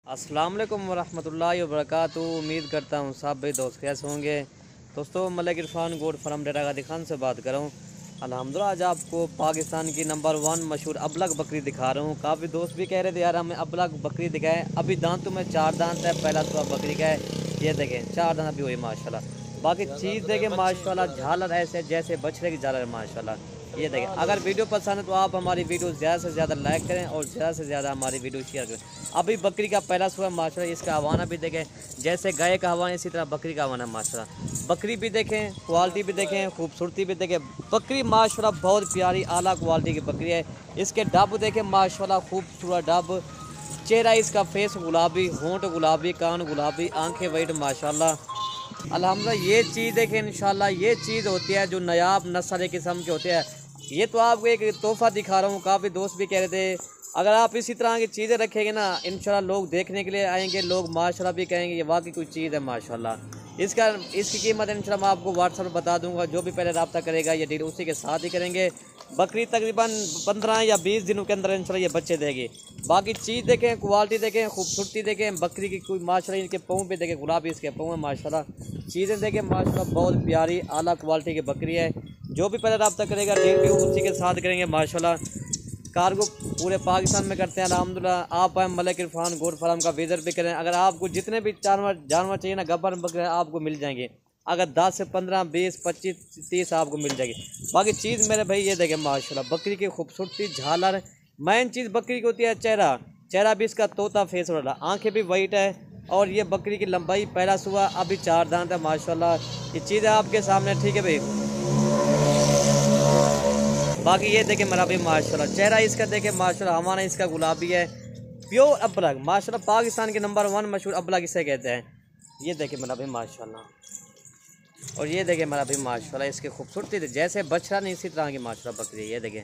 अस्सलाम वालेकुम वरहमतुल्लाहि वबरकातुहू। उम्मीद करता हूँ सब भाई दोस्त कैसे होंगे। दोस्तों मलिक इरफान गोट फार्म डेरा गादी खान से बात कर रहा हूँ। अल्हम्दुलिल्लाह आज आपको पाकिस्तान की नंबर 1 मशहूर अबलग बकरी दिखा रहा हूँ। काफ़ी दोस्त भी कह रहे थे यार हमें अबलग बकरी दिखाएं। अभी दांतों में 4 दांत है, पहला तो बकरी का है। ये देखें 4 दांत अभी हुई माशाल्लाह। बाकी चीज़ देखें माशाल्लाह, झालर ऐसे जैसे बछड़े की झालर है माशाल्लाह। ये देखें, अगर वीडियो पसंद है तो आप हमारी वीडियो ज़्यादा से ज़्यादा लाइक करें और ज़्यादा से ज़्यादा हमारी वीडियो शेयर करें। अभी बकरी का पहला सुबह माशाल्लाह, इसका हवाना भी देखें जैसे गाय का हवाना इसी तरह बकरी का हवाना माशाल्लाह। बकरी भी देखें, क्वालिटी भी देखें, खूबसूरती भी देखें। बकरी माशाल्लाह बहुत प्यारी आला क्वालिटी की बकरी है। इसके डब देखें माशाल्लाह, खूबसूरत डब। चेहरा इसका फेस गुलाबी, होंठ गुलाबी, कान गुलाबी, आंखें वाइट माशाल्लाह। अल्हम्दुलिल्लाह ये चीज़ देखें इंशाल्लाह, ये चीज़ होती है जो नायाब नस्ल किस्म के होते हैं। ये तो आपको एक तोहफ़ा दिखा रहा हूँ। काफ़ी दोस्त भी कह रहे थे अगर आप इसी तरह की चीज़ें रखेंगे ना इंशाल्लाह लोग देखने के लिए आएंगे, लोग माशाल्लाह भी कहेंगे ये वाकई कोई चीज़ है माशाल्लाह। इसकी कीमत इंशाल्लाह मैं आपको व्हाट्सएप पर बता दूंगा। जो भी पहले रब्ता करेगा ये डील उसी के साथ ही करेंगे। बकरी तकरीबन 15 या 20 दिनों के अंदर इंशाल्लाह ये बच्चे देगी। बाकी चीज़ देखें, क्वालिटी देखें, खूबसूरती देखें बकरी की। कोई माशाल्लाह इनके पाँव पे देखें गुलाबी इसके पाँव है माशाल्लाह। चीज़ें देखें माशाल्लाह बहुत प्यारी आला क्वालिटी की बकरी है। जो भी पहले रब्ता करेगा डील भी उसी के साथ करेंगे माशाल्लाह। कार्गो पूरे पाकिस्तान में करते हैं अल्हम्दुलिल्लाह। आप आए मलिक इरफान गोट फार्म का विजिट भी करें। अगर आपको जितने भी जानवर चाहिए ना गब्बर बकरे आपको मिल जाएंगे। अगर 10 से 15 20 25 30 आपको मिल जाएगी। बाकी चीज़ मेरे भाई ये देखें माशाल्लाह बकरी की खूबसूरती, झालर। मेन चीज़ बकरी की होती है चेहरा। चेहरा भी इसका तोता फेस वाला, आँखें भी वाइट है। और ये बकरी की लंबाई पहला सुबह अभी 4 दांत है माशाल्लाह। ये चीज़ है आपके सामने, ठीक है भाई। बाकी ये देखें मेरा भी माशाल्लाह चेहरा इसका देखें माशाल्लाह, हमारा इसका गुलाबी है। प्योर अबलग माशाल्लाह, पाकिस्तान के नंबर 1 मशहूर अबलग इसे कहते हैं। ये देखें मेरा भी माशाल्लाह। और ये देखें मेरा भी माशाल्लाह इसकी खूबसूरती जैसे बछड़ा नहीं इसी तरह की माशाल्लाह बकरी। ये देखें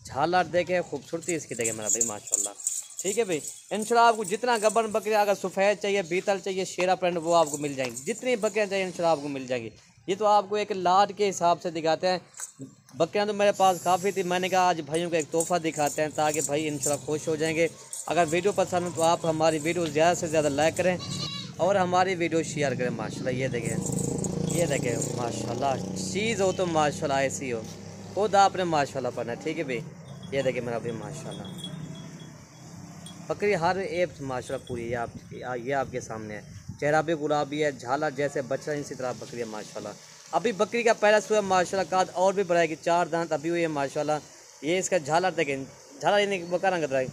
झालर देखें, खूबसूरती इसकी देखें मेरा भी माशाल्लाह। ठीक है भाई, इंशाल्लाह आपको जितना गब्बन बकरी अगर सफ़ेद चाहिए, बीतल चाहिए, शेरा प्रिंट वो आपको मिल जाएंगी। जितनी बकरियाँ चाहिए इंशाल्लाह आपको मिल जाएगी। ये तो आपको एक लाट के हिसाब से दिखाते हैं। बकरियाँ तो मेरे पास काफ़ी थी, मैंने कहा आज भाइयों को एक तोहफ़ा दिखाते हैं ताकि भाई इंशाल्लाह खुश हो जाएंगे। अगर वीडियो पसंद हो तो आप हमारी वीडियो ज़्यादा से ज़्यादा लाइक करें और हमारी वीडियो शेयर करें माशाल्लाह। ये देखें माशाल्लाह, चीज़ हो तो माशाल्लाह ऐसी हो, खुद आपने माशाल्लाह पढ़ना है। ठीक है भाई, ये देखें मेरा भाई माशाल्लाह बकरी हर एक माशाल्लाह पूरी है। ये आपके सामने है। चेहरा भी गुलाबी है, झालर जैसे बच्चा इसी तरह बकरी है माशाल्लाह। अभी बकरी का पहला सुबह माशाल्लाह काद और भी बढ़ाएगी, 4 दांत अभी हुई है माशाल्लाह। ये इसका झालर देखें, झालर इन्हें बका रंग है।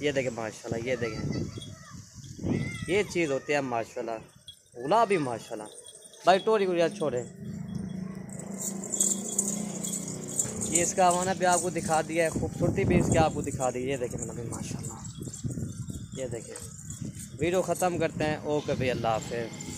ये देखें माशाल्लाह, ये देखें ये चीज़ होती है माशाल्लाह, गुलाबी माशाल्लाह। भाई टोरी को यार छोड़े, ये इसका हवाना भी आपको दिखा दिया है, खूबसूरती भी इसकी आपको दिखा दी। ये देखें मैंने माशाल्लाह, ये देखें। वीडियो ख़त्म करते हैं। ओके भाई, अल्लाह हाफ़िज़।